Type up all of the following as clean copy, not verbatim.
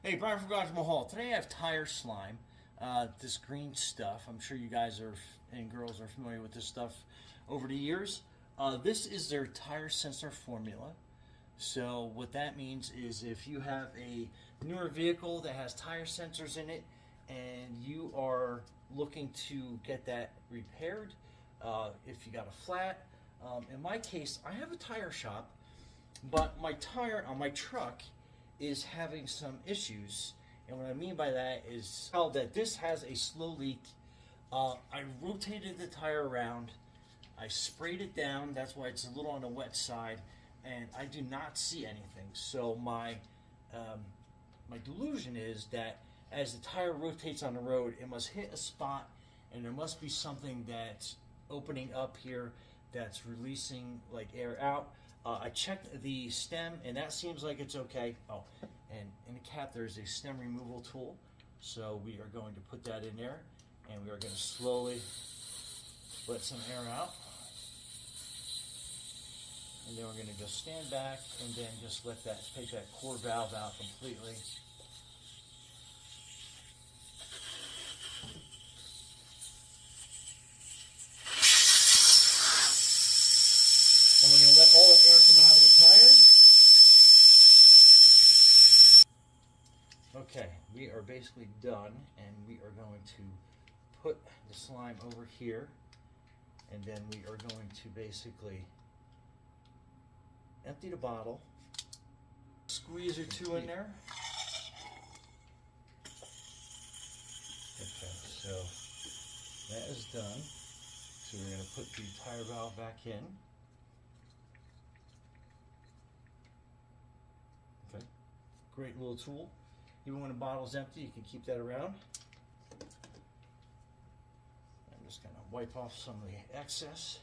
Hey, Brian from Garage Mahal. Today I have tire slime. This green stuff. I'm sure you guys and girls are familiar with this stuff over the years. This is their tire sensor formula. So what that means is if you have a newer vehicle that has tire sensors in it and you are looking to get that repaired, if you got a flat, in my case I have a tire shop, but my tire on my truck is having some issues, and what I mean by that is that this has a slow leak. I rotated the tire around, I sprayed it down, that's why it's a little on the wet side, and I do not see anything. So my delusion is that as the tire rotates on the road, it must hit a spot, and there must be something that's opening up here that's releasing like air out. I checked the stem, and that seems like it's okay. Oh, and in the cap there's a stem removal tool, so we are going to put that in there, and we are going to slowly let some air out, and then we're going to just stand back and then just let that take that core valve out completely. And we're going to let all the air come out of the tire. Okay, we are basically done, and we are going to put the slime over here, and then we are going to basically empty the bottle, squeeze or two in there. Okay, so that is done. So we're going to put the tire valve back in. Okay, great little tool. Even when the bottle's empty, you can keep that around. I'm just going to wipe off some of the excess.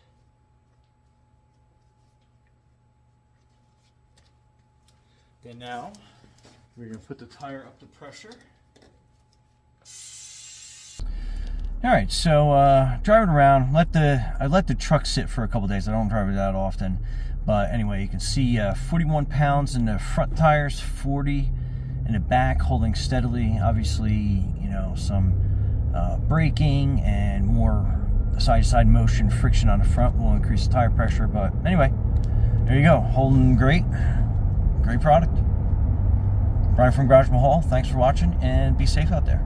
Then now, we're going to put the tire up to pressure. All right, so driving around, I let the truck sit for a couple days. I don't drive it that often. But anyway, you can see 41 pounds in the front tires, 40 in the back, holding steadily. Obviously, you know, some braking and more side-to-side motion, friction on the front will increase the tire pressure. But anyway, there you go, holding great. Great product. Brian from Garage Mahal, thanks for watching, and be safe out there.